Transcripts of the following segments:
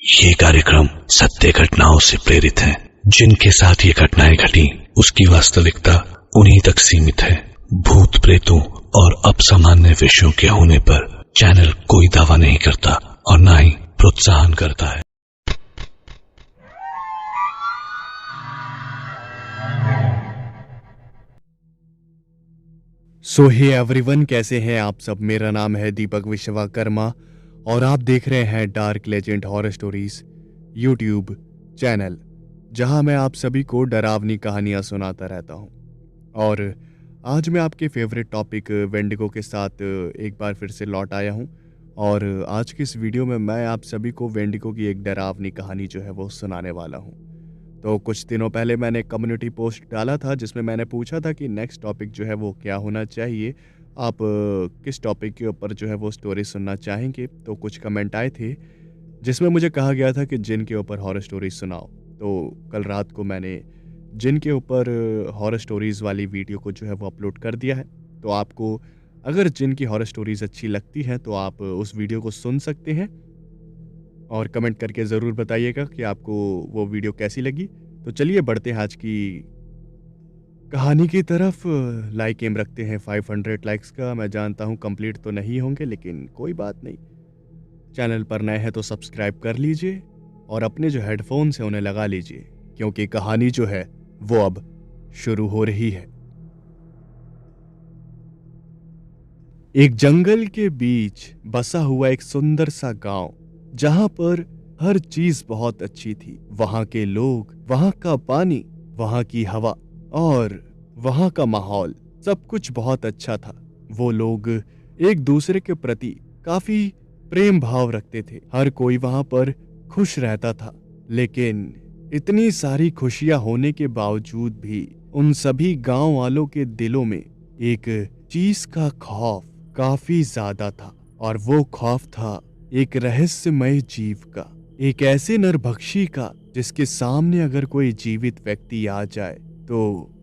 ये कार्यक्रम सत्य घटनाओं से प्रेरित है। जिनके साथ ये घटनाएं घटी उसकी वास्तविकता उन्हीं तक सीमित है। भूत प्रेतों और असामान्य विषयों के होने पर चैनल कोई दावा नहीं करता और न ही प्रोत्साहन करता है। सो हे एवरीवन, कैसे हैं आप सब। मेरा नाम है दीपक विश्वकर्मा और आप देख रहे हैं dark legend horror stories YouTube channel, जहां मैं आप सभी को डरावनी कहानियां सुनाता रहता हूं। और आज मैं आपके फेवरेट टॉपिक वेंडिगो के साथ एक बार फिर से लौट आया हूं। और आज की इस वीडियो में मैं आप सभी को वेंडिगो की एक डरावनी कहानी जो है वो सुनाने वाला हूं। तो कुछ दिनों पहले मैंने कम्युनिटी पोस्ट डाला था जिसमें मैंने पूछा था कि नेक्स्ट टॉपिक जो है वो क्या होना चाहिए, आप किस टॉपिक के ऊपर जो है वो स्टोरी सुनना चाहेंगे। तो कुछ कमेंट आए थे जिसमें मुझे कहा गया था कि जिन के ऊपर हॉरर स्टोरीज सुनाओ। तो कल रात को मैंने जिन के ऊपर हॉरर स्टोरीज़ वाली वीडियो को जो है वो अपलोड कर दिया है। तो आपको अगर जिन की हॉरर स्टोरीज़ अच्छी लगती हैं तो आप उस वीडियो को सुन सकते हैं और कमेंट करके ज़रूर बताइएगा कि आपको वो वीडियो कैसी लगी। तो चलिए बढ़ते हैं आज की कहानी की तरफ। लाइक एम रखते हैं 500 लाइक्स का। मैं जानता हूँ कंप्लीट तो नहीं होंगे, लेकिन कोई बात नहीं। चैनल पर नए हैं तो सब्सक्राइब कर लीजिए और अपने जो हेडफोन्स हैं उन्हें लगा लीजिए, क्योंकि कहानी जो है वो अब शुरू हो रही है। एक जंगल के बीच बसा हुआ एक सुंदर सा गांव, जहां पर हर चीज बहुत अच्छी थी। वहां के लोग, वहां का पानी, वहां की हवा और वहां का माहौल, सब कुछ बहुत अच्छा था। वो लोग एक दूसरे के प्रति काफी प्रेम भाव रखते थे। हर कोई वहां पर खुश रहता था। लेकिन इतनी सारी खुशियां होने के बावजूद भी उन सभी गांव वालों के दिलों में एक चीज का खौफ काफी ज्यादा था। और वो खौफ था एक रहस्यमय जीव का, एक ऐसे नरभक्षी का जिसके सामने अगर कोई जीवित व्यक्ति आ जाए तो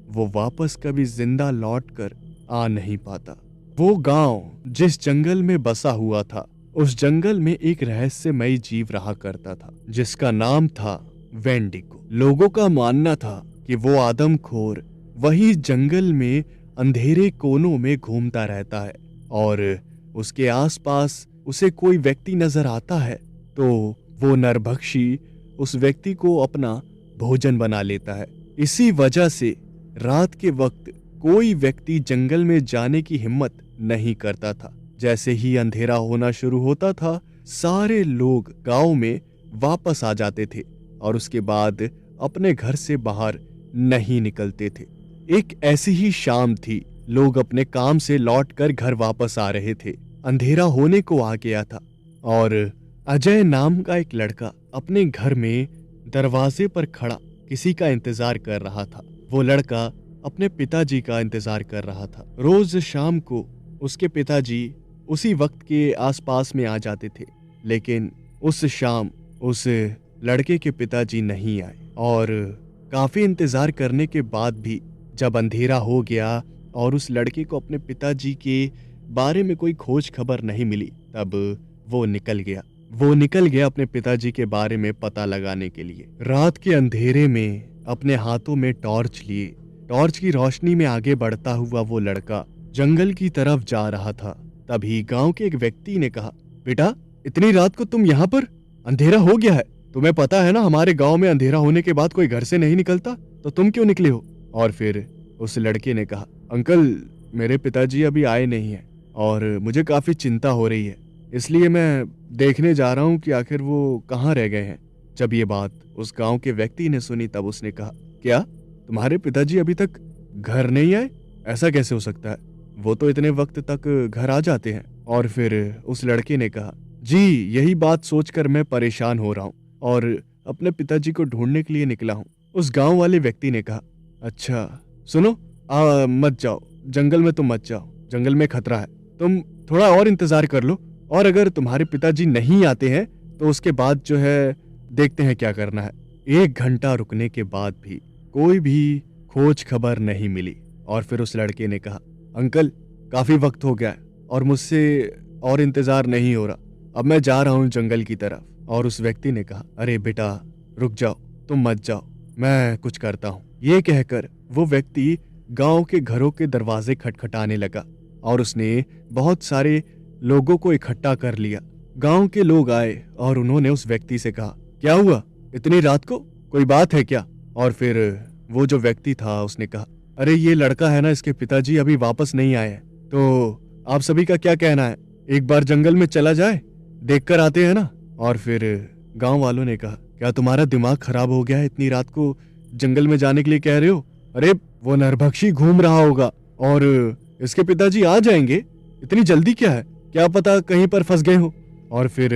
वो वापस कभी जिंदा लौट कर आ नहीं पाता। वो गांव जिस जंगल में बसा हुआ था, उस जंगल में एक रहस्यमय जीव रहा करता था जिसका नाम था वेंडिगो। लोगों का मानना था कि वो आदमखोर वही जंगल में अंधेरे कोनों में घूमता रहता है और उसके आसपास उसे कोई व्यक्ति नजर आता है तो वो नरभक्षी उस व्यक्ति को अपना भोजन बना लेता है। इसी वजह से रात के वक्त कोई व्यक्ति जंगल में जाने की हिम्मत नहीं करता था। जैसे ही अंधेरा होना शुरू होता था, सारे लोग गांव में वापस आ जाते थे और उसके बाद अपने घर से बाहर नहीं निकलते थे। एक ऐसी ही शाम थी, लोग अपने काम से लौटकर घर वापस आ रहे थे। अंधेरा होने को आ गया था और अजय नाम का एक लड़का अपने घर में दरवाजे पर खड़ा किसी का इंतजार कर रहा था। वो लड़का अपने पिताजी का इंतजार कर रहा था। रोज शाम को उसके पिताजी उसी वक्त के आसपास में आ जाते थे, लेकिन उस शाम उस लड़के के पिताजी नहीं आए। और काफी इंतजार करने के बाद भी जब अंधेरा हो गया और उस लड़के को अपने पिताजी के बारे में कोई खोज खबर नहीं मिली, तब वो निकल गया अपने पिताजी के बारे में पता लगाने के लिए। रात के अंधेरे में अपने हाथों में टॉर्च लिए, टॉर्च की रोशनी में आगे बढ़ता हुआ वो लड़का जंगल की तरफ जा रहा था। तभी गांव के एक व्यक्ति ने कहा, बेटा इतनी रात को तुम यहाँ पर? अंधेरा हो गया है, तुम्हें पता है ना हमारे गांव में अंधेरा होने के बाद कोई घर से नहीं निकलता, तो तुम क्यों निकले हो? और फिर उस लड़के ने कहा, अंकल मेरे पिताजी अभी आए नहीं हैं और मुझे काफी चिंता हो रही है, इसलिए मैं देखने जा रहा हूँ कि आखिर वो कहाँ रह गए हैं। जब ये बात उस गांव के व्यक्ति ने सुनी तब उसने कहा, क्या तुम्हारे पिताजी अभी तक घर नहीं आए? ऐसा कैसे हो सकता है, वो तो इतने वक्त तक घर आ जाते हैं। और फिर उस लड़के ने कहा, जी यही बात सोचकर मैं परेशान हो रहा हूँ और अपने पिताजी को ढूंढने के लिए निकला हूँ। उस गांव वाले व्यक्ति ने कहा, अच्छा सुनो, मत जाओ जंगल में, तुम मत जाओ, जंगल में खतरा है, तुम थोड़ा और इंतजार कर लो और अगर तुम्हारे पिताजी नहीं आते हैं तो उसके बाद जो है देखते हैं क्या करना है। 1 घंटा रुकने के बाद भी कोई भी खोज खबर नहीं मिली और फिर उस लड़के ने कहा, अंकल काफी वक्त हो गया है और मुझसे और इंतजार नहीं हो रहा, अब मैं जा रहा हूँ जंगल की तरफ। और उस व्यक्ति ने कहा, अरे बेटा रुक जाओ, तुम मत जाओ, मैं कुछ करता हूँ। ये कहकर वो व्यक्ति गांव के घरों के दरवाजे खटखटाने लगा और उसने बहुत सारे लोगों को इकट्ठा कर लिया। गांव के लोग आए और उन्होंने उस व्यक्ति से कहा, क्या हुआ इतनी रात को, कोई बात है क्या? और फिर वो जो व्यक्ति था उसने कहा, अरे ये लड़का है ना, इसके पिताजी अभी वापस नहीं आए हैं, तो आप सभी का क्या कहना है, एक बार जंगल में चला जाए, देख कर आते हैं ना? और फिर गांव वालों ने कहा, क्या तुम्हारा दिमाग खराब हो गया है, इतनी रात को जंगल में जाने के लिए कह रहे हो? अरे वो नरभक्षी घूम रहा होगा और इसके पिताजी आ जाएंगे, इतनी जल्दी क्या है, क्या पता कहीं पर फंस गए हो। और फिर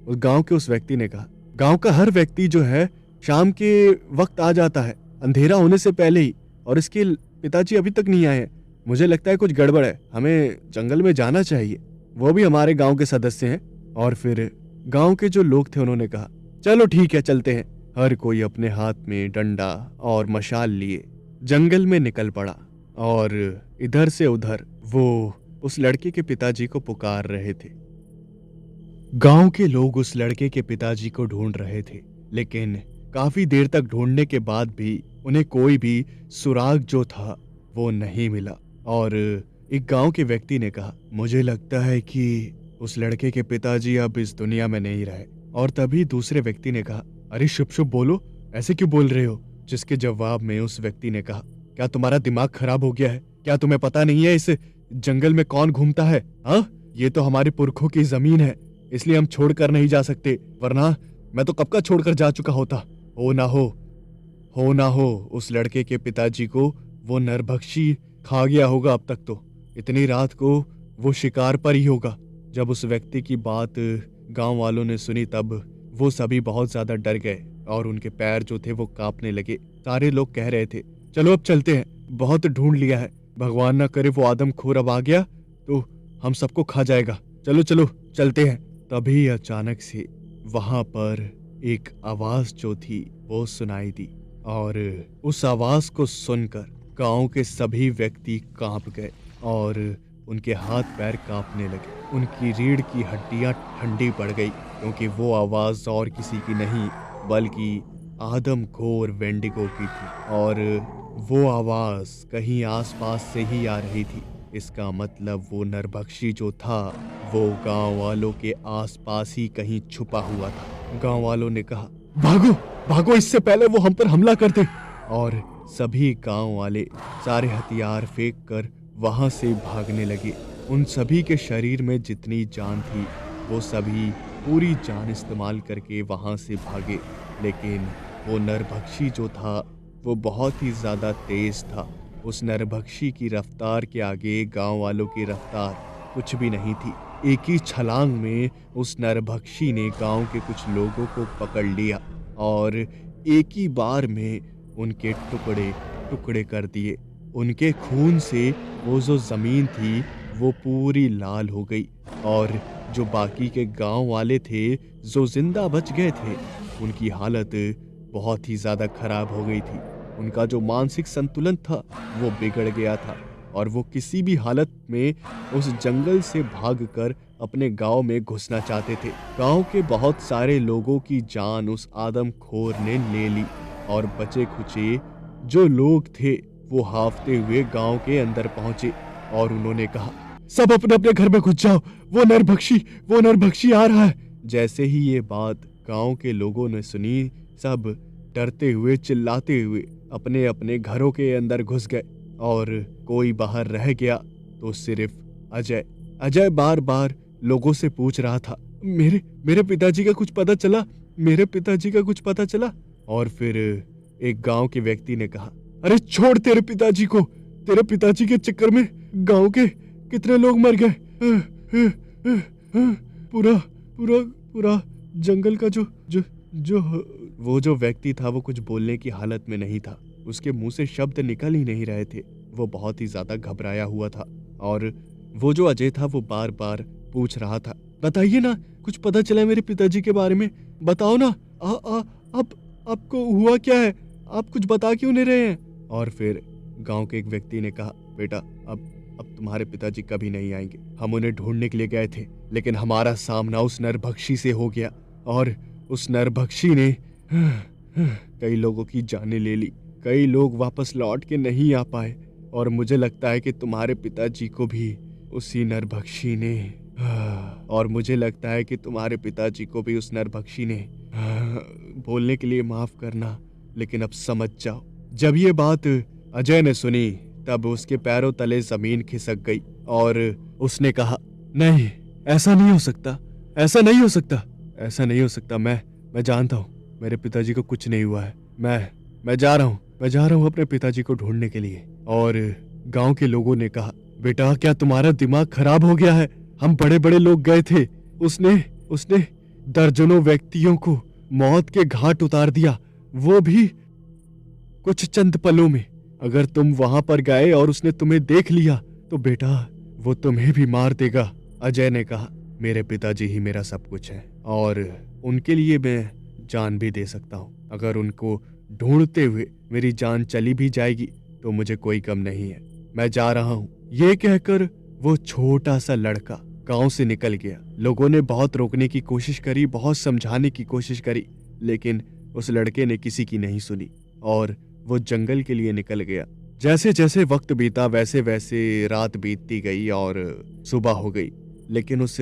उस गांव के उस व्यक्ति ने कहा, गांव का हर व्यक्ति जो है शाम के वक्त आ जाता है, अंधेरा होने से पहले ही, और इसके पिताजी अभी तक नहीं आए हैं, मुझे लगता है कुछ गड़बड़ है, हमें जंगल में जाना चाहिए, वो भी हमारे गांव के सदस्य हैं। और फिर गांव के जो लोग थे उन्होंने कहा, चलो ठीक है चलते हैं। हर कोई अपने हाथ में डंडा और मशाल लिए जंगल में निकल पड़ा और इधर से उधर वो उस लड़के के पिताजी को पुकार रहे थे। गांव के लोग उस लड़के के पिताजी को ढूंढ रहे थे, लेकिन काफी देर तक ढूंढने के बाद भी उन्हें कोई भी सुराग जो था वो नहीं मिला। और एक गांव के व्यक्ति ने कहा, मुझे लगता है कि उस लड़के के पिताजी अब इस दुनिया में नहीं रहे। और तभी दूसरे व्यक्ति ने कहा, अरे शुभ शुभ बोलो, ऐसे क्यों बोल रहे हो? जिसके जवाब में उस व्यक्ति ने कहा, क्या तुम्हारा दिमाग खराब हो गया है? क्या तुम्हें पता नहीं है इस जंगल में कौन घूमता है? हाँ, ये तो हमारे पुरखों की जमीन है, इसलिए हम छोड़कर नहीं जा सकते, वरना मैं तो कब का छोड़कर जा चुका होता। हो ना हो उस लड़के के पिताजी को वो नरभक्षी खा गया होगा अब तक तो, इतनी रात को वो शिकार पर ही होगा। जब उस व्यक्ति की बात गांव वालों ने सुनी तब वो सभी बहुत ज्यादा डर गए और उनके पैर जो थे वो कांपने लगे। सारे लोग कह रहे थे, चलो अब चलते हैं, बहुत ढूंढ लिया है, भगवान ना करे वो आदमखोर अब आ गया तो हम सबको खा जाएगा, चलो चलो चलते हैं। तभी अचानक से वहां पर एक आवाज जो थी वो सुनाई दी और उस आवाज को सुनकर गांव के सभी व्यक्ति कांप गए और उनके हाथ पैर कांपने लगे, उनकी रीढ़ की हड्डियां ठंडी पड़ गई, क्योंकि वो आवाज और किसी की नहीं बल्कि आदमखोर वेंडिगो की थी और वो आवाज कहीं आसपास से ही आ रही थी। इसका मतलब वो नरभक्षी जो था वो गांव वालों के आसपास ही कहीं छुपा हुआ था। गांव वालों ने कहा, भागो भागो, इससे पहले वो हम पर हमला कर दे। और सभी गांव वाले सारे हथियार फेंक कर वहां से भागने लगे। उन सभी के शरीर में जितनी जान थी वो सभी पूरी जान इस्तेमाल करके वहां से भागे, लेकिन वो नरभक्षी जो था वो बहुत ही ज्यादा तेज था। उस नरभक्षी की रफ्तार के आगे गांव वालों की रफ्तार कुछ भी नहीं थी। एक ही छलांग में उस नरभक्षी ने गांव के कुछ लोगों को पकड़ लिया और एक ही बार में उनके टुकड़े टुकड़े कर दिए। उनके खून से वो जो जमीन थी वो पूरी लाल हो गई और जो बाकी के गांव वाले थे जो जिंदा बच गए थे उनकी हालत बहुत ही ज्यादा खराब हो गई थी। उनका जो मानसिक संतुलन था वो बिगड़ गया था और वो किसी भी हालत में उस जंगल से भागकर अपने गांव में घुसना चाहते थे। गांव के बहुत सारे लोगों की जान उस आदमखोर ने ले ली और बचे खुचे जो लोग थे वो हाफते हुए गांव के अंदर पहुंचे और उन्होंने कहा, सब अपने अपने घर में घुस जाओ, वो नरभक्षी आ रहा है। जैसे ही ये बात गांव के लोगों ने सुनी, सब डरते हुए चिल्लाते हुए अपने अपने घरों के अंदर घुस गए और कोई बाहर रह गया तो सिर्फ अजय बार बार लोगों से पूछ रहा था, मेरे पिताजी का कुछ पता चला, मेरे पिताजी का कुछ पता चला। और फिर एक गांव के व्यक्ति ने कहा, अरे छोड़ तेरे पिताजी को, तेरे पिताजी के चक्कर में गांव के कितने लोग मर गए। पूरा जंगल का जो वो जो व्यक्ति था वो कुछ बोलने की हालत में नहीं था, उसके मुंह से शब्द निकल ही नहीं रहे थे। वो बहुत ही ज्यादा घबराया हुआ था और वो जो अजय था वो बार बार पूछ रहा था, बताइए ना, कुछ पता चला मेरे पिताजी के बारे में, बताओ ना, आपको हुआ क्या है, आप कुछ बता क्यों नहीं रहे हैं। और फिर गांव के एक व्यक्ति ने कहा, बेटा अब तुम्हारे पिताजी कभी नहीं आएंगे, हम उन्हें ढूंढने के लिए गए थे लेकिन हमारा सामना उस नरभक्षी से हो गया और उस नरभक्षी ने कई लोगों की जानें ले ली। कई लोग वापस लौट के नहीं आ पाए और मुझे लगता है कि तुम्हारे पिताजी को भी उसी नरभक्षी ने उस नरभक्षी ने बोलने के लिए माफ करना, लेकिन अब समझ जाओ। जब ये बात अजय ने सुनी तब उसके पैरों तले जमीन खिसक गई और उसने कहा, नहीं, ऐसा नहीं हो सकता, ऐसा नहीं हो सकता, ऐसा नहीं हो सकता। मैं जानता हूँ मेरे पिताजी को कुछ नहीं हुआ है। मैं जा रहा हूँ अपने पिताजी को ढूंढने के लिए। और गांव के लोगों ने कहा, बेटा क्या तुम्हारा दिमाग खराब हो गया है? हम बड़े बड़े लोग गए थे, उसने दर्जनों व्यक्तियों को मौत के घाट उतार दिया, वो भी कुछ चंद पलों में। अगर तुम वहां पर गए और उसने तुम्हें देख लिया तो बेटा वो तुम्हें भी मार देगा। अजय ने कहा, मेरे पिताजी ही मेरा सब कुछ है और उनके लिए मैं जान भी दे सकता हूँ। अगर उनको ढूंढते हुए मेरी जान चली भी जाएगी तो मुझे कोई गम नहीं है। मैं जा रहा हूँ। ये कहकर वो छोटा सा लड़का गांव से निकल गया। लोगों ने बहुत रोकने की कोशिश करी, बहुत समझाने की कोशिश करी, लेकिन उस लड़के ने किसी की नहीं सुनी और वो जंगल के लिए निकल गया। जैसे जैसे वक्त बीता वैसे वैसे रात बीतती गई और सुबह हो गई, लेकिन उस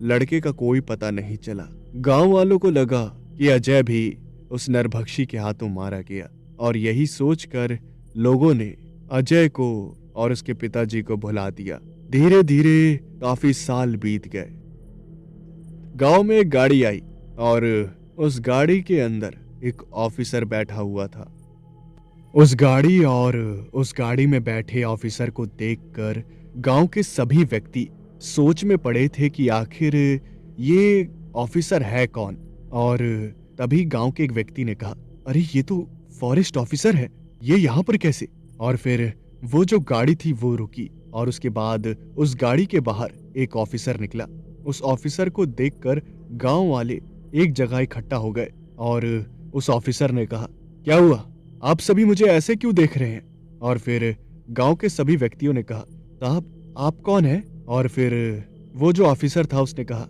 लड़के का कोई पता नहीं चला। गांव वालों को लगा कि अजय भी उस नरभक्षी के हाथों मारा गया और यही सोचकर लोगों ने अजय को और उसके पिताजी को भुला दिया। धीरे धीरे काफी साल बीत गए। गांव में एक गाड़ी आई और उस गाड़ी के अंदर एक ऑफिसर बैठा हुआ था। उस गाड़ी में बैठे ऑफिसर को देखकर गांव के सभी व्यक्ति सोच में पड़े थे कि आखिर ये ऑफिसर है कौन। और तभी गांव के एक व्यक्ति ने कहा, अरे ये तो फॉरेस्ट ऑफिसर है, ये यहाँ पर कैसे? और फिर वो जो गाड़ी थी वो रुकी और उसके बाद उस गाड़ी के बाहर एक ऑफिसर निकला। उस ऑफिसर को देखकर गांव वाले एक जगह इकट्ठा हो गए और उस ऑफिसर ने कहा, क्या हुआ, आप सभी मुझे ऐसे क्यों देख रहे हैं? और फिर गांव के सभी व्यक्तियों ने कहा, साहब आप कौन हैं? और फिर वो जो ऑफिसर था उसने कहा,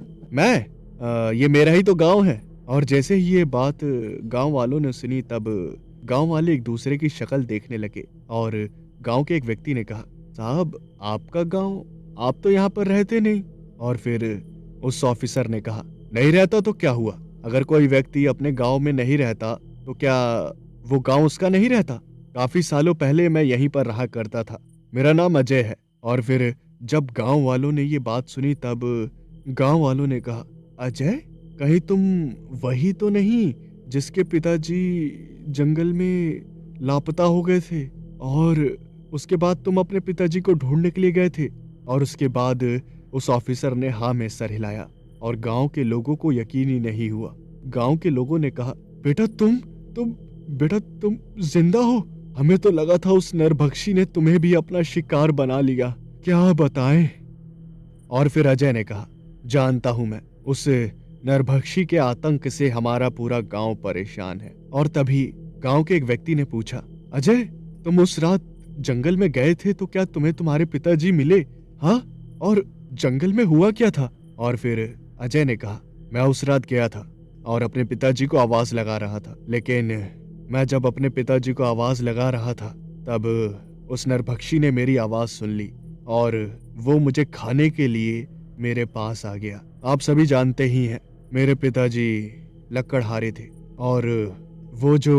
ये मेरा ही तो गांव है। और जैसे ही ये बात गांव वालों ने सुनी तब गांव वाले एक दूसरे की शक्ल देखने लगे और गांव के एक व्यक्ति ने कहा, साहब आपका गांव, आप तो यहाँ पर रहते नहीं। और फिर उस ऑफिसर ने कहा, नहीं रहता तो क्या हुआ? अगर कोई व्यक्ति अपने गांव में नहीं रहता तो क्या वो गांव उसका नहीं रहता? काफी सालों पहले मैं यहीं पर रहा करता था, मेरा नाम अजय है। और फिर जब गांव वालों ने ये बात सुनी तब गांव वालों ने कहा, अजय, कहीं तुम वही तो नहीं जिसके पिताजी जंगल में लापता हो गए थे और उसके बाद तुम अपने पिताजी को ढूंढने के लिए गए थे? और उसके बाद उस ऑफिसर ने हाँ में सर हिलाया और गांव के लोगों को यकीन ही नहीं हुआ। गांव के लोगों ने कहा, बेटा तुम जिंदा हो? हमें तो लगा था उस नरभक्षी ने तुम्हें भी अपना शिकार बना लिया, क्या बताएं? और फिर अजय ने कहा, जानता हूं मैं, उस नरभक्षी के आतंक से हमारा पूरा गांव परेशान है। और तभी गांव के एक व्यक्ति ने पूछा, अजय तुम उस रात जंगल में गए थे तो क्या तुम्हें तुम्हारे पिताजी मिले? हाँ, और जंगल में हुआ क्या था? और फिर अजय ने कहा, मैं उस रात गया था और अपने पिताजी को आवाज लगा रहा था, लेकिन मैं जब अपने पिताजी को आवाज लगा रहा था तब उस नरभक्षी ने मेरी आवाज सुन ली और वो मुझे खाने के लिए मेरे पास आ गया। आप सभी जानते ही हैं, मेरे पिताजी लकड़हारे थे और वो जो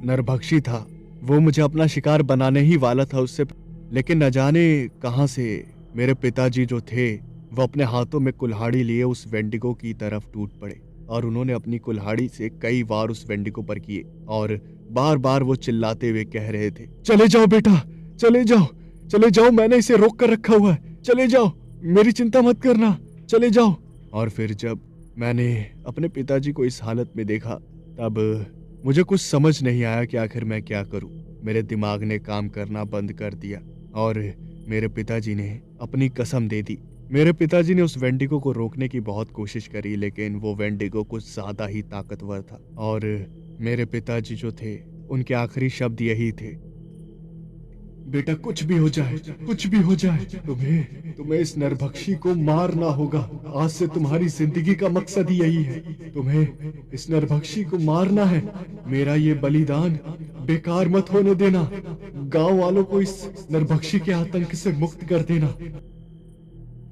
नरभक्षी था वो मुझे अपना शिकार बनाने ही वाला था उससे, लेकिन न जाने कहां से मेरे पिताजी जो थे वो अपने हाथों में कुल्हाड़ी लिए उस वेंडिगो की तरफ टूट पड़े और उन्होंने अपनी कुल्हाड़ी से कई वार उस वेंडिगो पर किए और बार बार वो चिल्लाते हुए कह रहे थे, चले जाओ बेटा, चले जाओ, मैंने इसे रोक कर रखा हुआ है, चले जाओ, मेरी चिंता मत करना, चले जाओ। और फिर जब मैंने अपने पिताजी को इस हालत में देखा तब मुझे कुछ समझ नहीं आया कि आखिर मैं क्या करूं। मेरे दिमाग ने काम करना बंद कर दिया और मेरे पिताजी ने अपनी कसम दे दी। मेरे पिताजी ने उस वेंडिगो को रोकने की बहुत कोशिश करी, लेकिन वो वेंडिगो कुछ ज्यादा ही ताकतवर था और मेरे पिताजी जो थे उनके आखिरी शब्द यही थे, बेटा कुछ भी हो जाए, कुछ भी हो जाए, तुम्हें इस नरभक्षी को मारना होगा। आज से तुम्हारी जिंदगी का मकसद ही यही है, तुम्हें इस नरभक्षी को मारना है। मेरा ये बलिदान बेकार मत होने देना। गांव वालों को इस नरभक्षी के आतंक से मुक्त कर देना।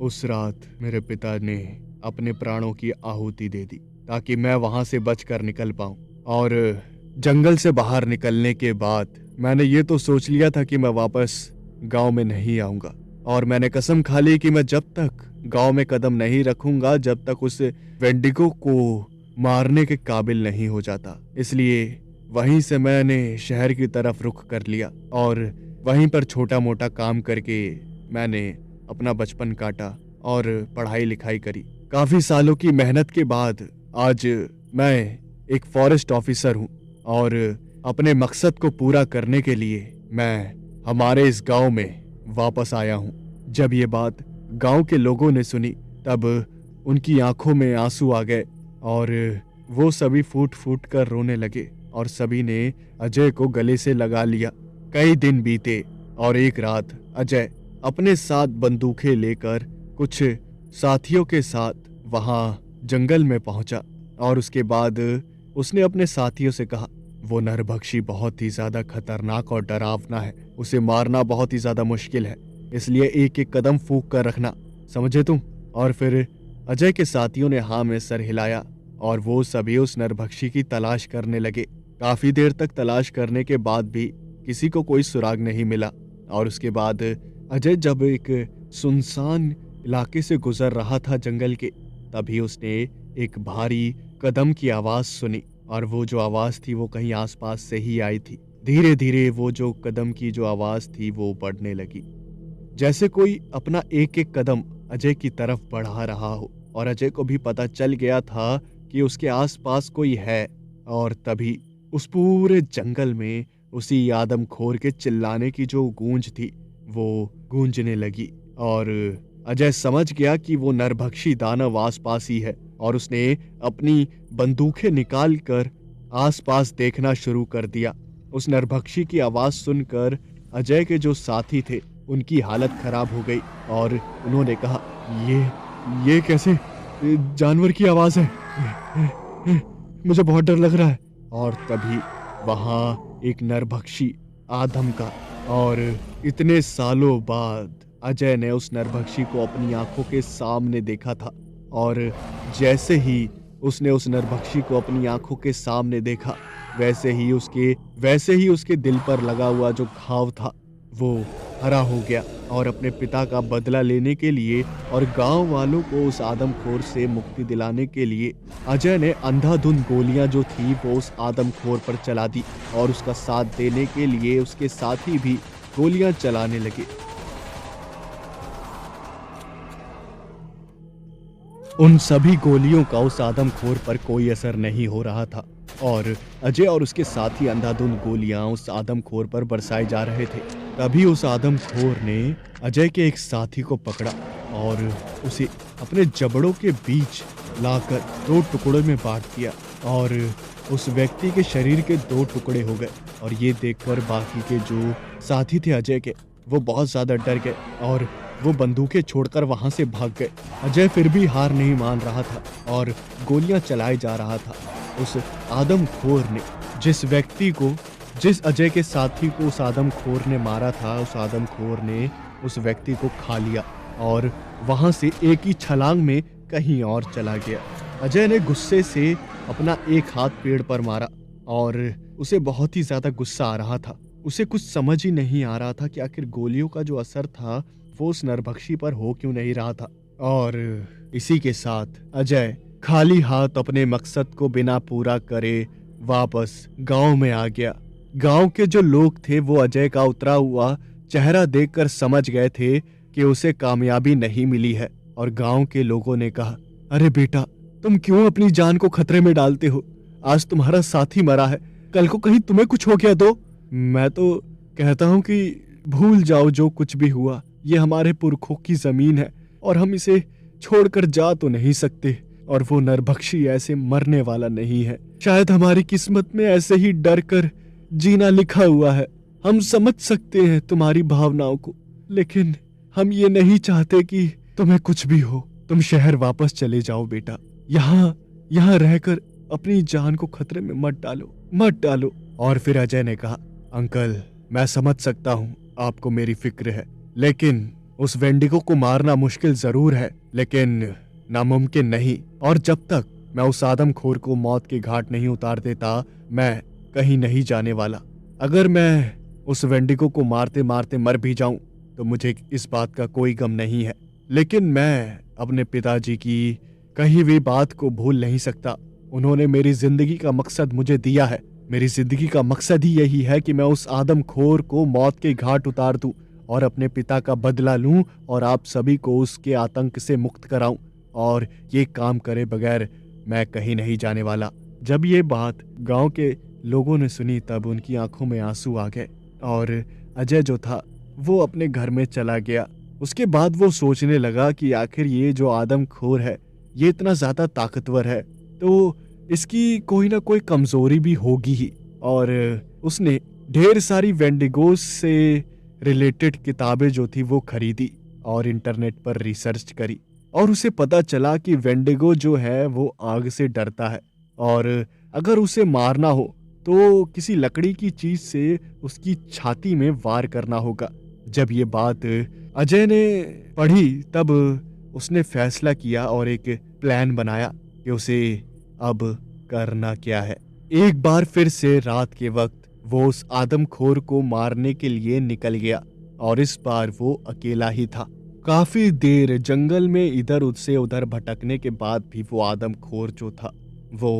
उस रात मेरे पिता ने अपने प्राणों की आहुति दे दी ताकि मैं वहां से बचकर निकल पाऊं। और जंगल से बाहर निकलने के बाद मैंने ये तो सोच लिया था कि मैं वापस गांव में नहीं आऊंगा, और मैंने कसम खा ली कि मैं जब तक गांव में कदम नहीं रखूंगा जब तक उस वेंडिगो को मारने के काबिल नहीं हो जाता। इसलिए वहीं से मैंने शहर की तरफ रुख कर लिया और वहीं पर छोटा मोटा काम करके मैंने अपना बचपन काटा और पढ़ाई लिखाई करी। काफी सालों की मेहनत के बाद आज मैं एक फॉरेस्ट ऑफिसर हूँ और अपने मकसद को पूरा करने के लिए मैं हमारे इस गांव में वापस आया हूँ। जब ये बात गांव के लोगों ने सुनी तब उनकी आंखों में आंसू आ गए और वो सभी फूट फूट कर रोने लगे और सभी ने अजय को गले से लगा लिया। कई दिन बीते और एक रात अजय अपने साथ बंदूकें लेकर कुछ साथियों के साथ वहां जंगल में पहुंचा और उसके बाद उसने अपने साथियों से कहा, वो नरभक्षी बहुत ही ज्यादा खतरनाक और डरावना है, उसे मारना बहुत ही ज्यादा मुश्किल है, इसलिए एक एक कदम फूंक कर रखना, समझे तुम? और फिर अजय के साथियों ने हाँ में सर हिलाया और वो सभी उस नरभक्षी की तलाश करने लगे। काफी देर तक तलाश करने के बाद भी किसी को कोई सुराग नहीं मिला और उसके बाद अजय जब एक सुनसान इलाके से गुजर रहा था जंगल के, तभी उसने एक भारी कदम की आवाज सुनी और वो जो आवाज थी वो कहीं आसपास से ही आई थी। धीरे धीरे वो जो कदम की जो आवाज थी वो बढ़ने लगी, जैसे कोई अपना एक एक कदम अजय की तरफ बढ़ा रहा हो। और अजय को भी पता चल गया था कि उसके आसपास कोई है। और तभी उस पूरे जंगल में उसी आदमखोर के चिल्लाने की जो गूंज थी वो गूंजने लगी और अजय समझ गया कि वो नरभक्षी दानव आसपास ही है और उसने अपनी बंदूकें निकालकर आसपास देखना शुरू कर दिया। उस नरभक्षी की आवाज सुनकर अजय के जो साथी थे उनकी हालत खराब हो गई और उन्होंने कहा, ये कैसे जानवर की आवाज है, मुझे बहुत डर लग रहा है। और तभी वहां एक नरभक्षी आदम का, और इतने सालों बाद अजय ने उस नरभक्षी को अपनी आंखों के सामने देखा था और जैसे ही उसने उस नरभक्षी को अपनी आंखों के सामने देखा वैसे ही उसके दिल पर लगा हुआ जो घाव था वो हरा हो गया। और अपने पिता का बदला लेने के लिए और गांव वालों को उस आदमखोर से मुक्ति दिलाने के लिए अजय ने अंधाधुंध गोलियां जो थी वो उस आदमखोर पर चला दी और उसका साथ देने के लिए उसके साथी भी गोलियां चलाने लगे। उन सभी गोलियों का उस आदमखोर पर कोई असर नहीं हो रहा था और अजय और उसके साथी अंधाधुंध गोलियां उस आदमखोर पर बरसाए जा रहे थे। तभी उस आदमखोर ने अजय के एक साथी को पकड़ा और उसे अपने जबड़ों के बीच लाकर 2 टुकड़ों में बांट दिया और उस व्यक्ति के शरीर के 2 टुकड़े हो गए। और ये देखकर बाकी के जो साथी थे अजय के, वो बहुत ज्यादा डर गए और वो बंदूकें छोड़कर वहां से भाग गए। अजय फिर भी हार नहीं मान रहा था और गोलियां चलाए जा रहा था। उस आदमखोर ने जिस अजय के साथी को उस आदमखोर ने मारा था, उस आदमखोर ने उस व्यक्ति को खा लिया और वहां से एक ही छलांग में कहीं और चला गया। अजय ने गुस्से से अपना एक हाथ पेड़ पर मारा और उसे बहुत ही ज्यादा गुस्सा आ रहा था। उसे कुछ समझ ही नहीं आ रहा था कि आखिर गोलियों का जो असर था वो उस नरभक्षी पर हो क्यों नहीं रहा था। और इसी के साथ अजय खाली हाथ अपने मकसद को बिना पूरा करे वापस गांव में आ गया। गांव के जो लोग थे वो अजय का उतरा हुआ चेहरा देखकर समझ गए थे कि उसे कामयाबी नहीं मिली है और गांव के लोगों ने कहा, अरे बेटा, तुम क्यों अपनी जान को खतरे में डालते हो? आज तुम्हारा साथी मरा है, कल को कहीं तुम्हें कुछ हो गया तो? मैं तो कहता हूं कि भूल जाओ जो कुछ भी हुआ। ये हमारे पुरखों की जमीन है और हम इसे छोड़कर जा तो नहीं सकते। और वो नरभक्षी ऐसे मरने वाला नहीं है। शायद हमारी किस्मत में ऐसे ही डर कर जीना लिखा हुआ है। हम समझ सकते हैं तुम्हारी भावनाओं को, लेकिन हम ये नहीं चाहते कि तुम्हें कुछ भी हो। तुम शहर वापस चले जाओ बेटा। यहाँ रहकर अपनी जान को खतरे में मत डालो। और फिर अजय ने कहा, अंकल मैं समझ सकता हूँ आपको मेरी फिक्र है, लेकिन उस वेंडिगो को मारना मुश्किल जरूर है, लेकिन नामुमकिन नहीं। और जब तक मैं उस आदमखोर को मौत के घाट नहीं उतार देता, मैं कहीं नहीं जाने वाला। अगर मैं उस वेंडिगो को मारते मारते मर भी जाऊं तो मुझे इस बात का कोई गम नहीं है, लेकिन मैं अपने पिताजी की कही हुई बात को भूल नहीं सकता। उन्होंने मेरी जिंदगी का मकसद मुझे दिया है। मेरी जिंदगी का मकसद ही यही है कि मैं उस आदमखोर को मौत के घाट उतार दूं और अपने पिता का बदला लूं और आप सभी को उसके आतंक से मुक्त कराऊं। और ये काम करे बगैर मैं कहीं नहीं जाने वाला। जब ये बात गांव के लोगों ने सुनी तब उनकी आंखों में आंसू आ गए और अजय जो था वो अपने घर में चला गया। उसके बाद वो सोचने लगा कि आखिर ये जो आदमखोर है ये इतना ज्यादा ताकतवर है तो इसकी कोई ना कोई कमजोरी भी होगी ही। और उसने ढेर सारी वेंडिगोस से रिलेटेड किताबें जो थी वो खरीदी और इंटरनेट पर रिसर्च करी और उसे पता चला कि वेंडिगो जो है वो आग से डरता है और अगर उसे मारना हो तो किसी लकड़ी की चीज से उसकी छाती में वार करना होगा। जब ये बात अजय ने पढ़ी तब उसने फैसला किया और एक प्लान बनाया कि उसे अब करना क्या है। एक बार फिर से रात के वक्त वो उस आदमखोर को मारने के लिए निकल गया और इस बार वो अकेला ही था। काफी देर जंगल में इधर से उधर भटकने के बाद भी वो आदमखोर जो था वो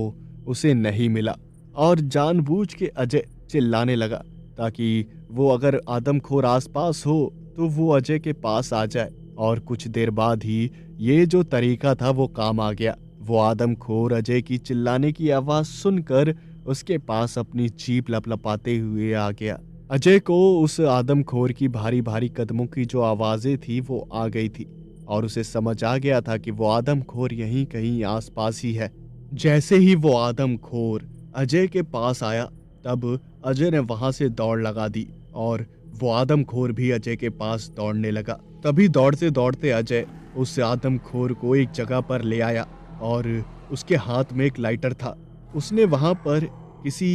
उसे नहीं मिला और जानबूझ के अजय चिल्लाने लगा ताकि वो अगर आदमखोर आसपास हो तो वो अजय के पास आ जाए। और कुछ देर बाद ही ये जो तरीका था वो काम आ गया। वो आदमखोर अजय की चिल्लाने की आवाज सुनकर उसके पास अपनी जीभ लपलपाते हुए आ गया। अजय को उस आदमखोर की भारी भारी कदमों की जो आवाजें थी वो आ गई थी और उसे समझ आ गया था कि वो आदमखोर यहीं कहीं आसपास ही है। जैसे ही वो आदमखोर अजय के पास आया तब अजय ने वहां से दौड़ लगा दी और वो आदमखोर भी अजय के पास दौड़ने लगा। तभी दौड़ते दौड़ते अजय उस आदमखोर को एक जगह पर ले आया और उसके हाथ में एक लाइटर था। उसने वहां पर किसी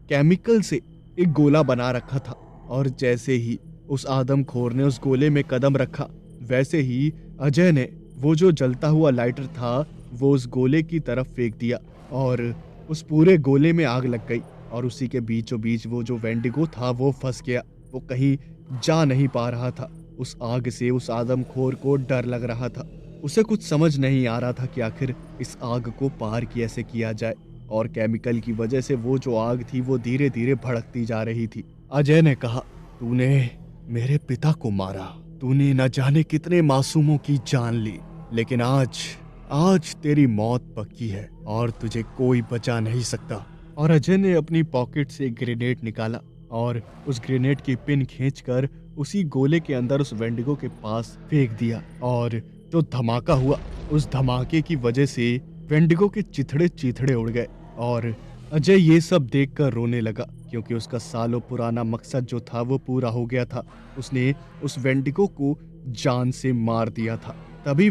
केमिकल से एक गोला बना रखा था और जैसे ही उस आदमखोर ने उस गोले में कदम रखा वैसे ही अजय ने वो जो जलता हुआ लाइटर था वो उस गोले की तरफ फेंक दिया और उस पूरे गोले में आग लग गई और उसी के बीचों बीच वो जो वेंडिगो था वो फंस गया। वो कहीं जा नहीं पा रहा था। उस आग से उस आदमखोर को डर लग रहा था। उसे कुछ समझ नहीं आ रहा था कि आखिर इस आग को पार कैसे किया जाए और केमिकल की वजह से वो जो आग थी वो धीरे धीरे भड़कती जा रही थी। अजय ने कहा, तूने मेरे पिता को मारा, तूने न जाने कितने मासूमों की जान ली, लेकिन आज तेरी मौत पक्की है और तुझे कोई बचा नहीं सकता। और अजय ने अपनी पॉकेट से एक ग्रेनेड निकाला और उस ग्रेनेड की पिन खींचकर उसी गोले के अंदर उस वेंडिगो के पास फेंक दिया और जो धमाका हुआ उस धमाके की वजह से वेंडिगो के चिथड़े उड़ गए और अजय ये सब देखकर रोने लगा क्योंकि उसका सालों पुराना मकसद जो था वो पूरा हो गया था। उसने उस वेंडिगो को जान से मार दिया था। तभी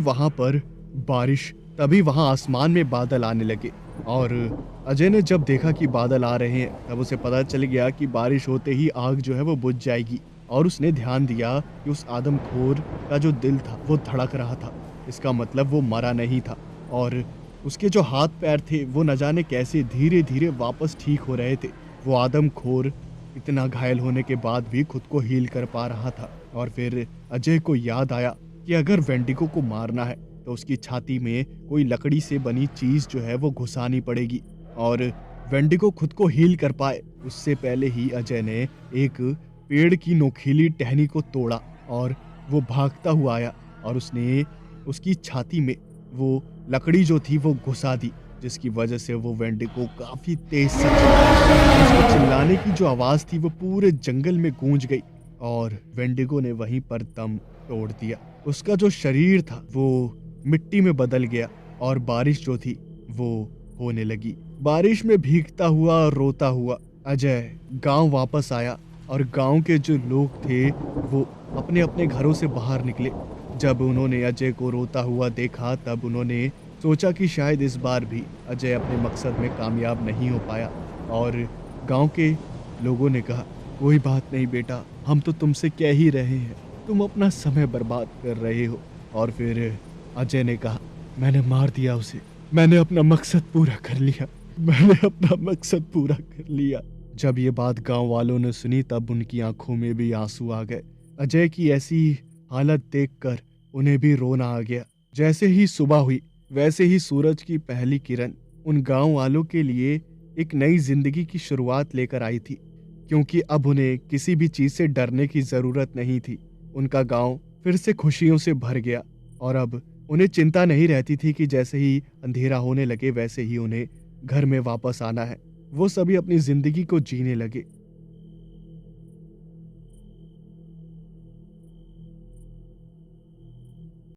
वहां आसमान में बादल आने लगे और अजय ने जब देखा कि बादल आ रहे हैं तब उसे पता चल गया कि बारिश होते ही आग जो है वो बुझ जाएगी और उसने ध्यान दिया कि उस आदमखोर का जो दिल था वो धड़क रहा था। इसका मतलब वो मरा नहीं था और उसके जो हाथ पैर थे वो न जाने कैसे धीरे धीरे वापस ठीक हो रहे थे। वो आदमखोर इतना घायल होने के बाद भी खुद को हील कर पा रहा था और फिर अजय को याद आया कि अगर वेंडिगो को मारना है तो उसकी छाती में कोई लकड़ी से बनी चीज जो है वो घुसानी पड़ेगी और वेंडिगो खुद को हील कर पाए उससे पहले ही अजय ने एक पेड़ की नोकीली टहनी को तोड़ा और वो भागता हुआ आया और उसने उसकी छाती में वो लकड़ी जो थी वो घुसा दी, जिसकी वजह से वो वेंडिगो काफी तेज से उसके चिल्लाने की जो आवाज थी वो पूरे जंगल में गूंज गई और वेंडिगो ने वहीं पर दम तोड़ दिया। उसका जो शरीर था वो मिट्टी में बदल गया और बारिश जो थी वो होने लगी। बारिश में भीगता हुआ रोता हुआ अजय गांव वापस आया और गांव के जो लोग थे वो अपने अपने घरों से बाहर निकले। जब उन्होंने अजय को रोता हुआ देखा तब उन्होंने सोचा कि शायद इस बार भी अजय अपने मकसद में कामयाब नहीं हो पाया। और गांव के लोगों ने कहा, कोई बात नहीं बेटा, हम तो तुमसे कह ही रहे हैं, तुम अपना समय बर्बाद कर रहे हो। और फिर अजय ने कहा, मैंने मार दिया उसे, मैंने अपना मकसद पूरा कर लिया, मैंने अपना मकसद पूरा कर लिया। जब ये बात गांव वालों ने सुनी तब उनकी आंखों में भी आंसू आ गए। अजय की ऐसी हालत देखकर उन्हें भी रोना आ गया। जैसे ही सुबह हुई वैसे ही सूरज की पहली किरण उन गांव वालों के लिए एक नई जिंदगी की शुरुआत लेकर आई थी, क्योंकि अब उन्हें किसी भी चीज से डरने की जरूरत नहीं थी। उनका गांव फिर से खुशियों से भर गया और अब उन्हें चिंता नहीं रहती थी कि जैसे ही अंधेरा होने लगे वैसे ही उन्हें घर में वापस आना है। वो सभी अपनी जिंदगी को जीने लगे।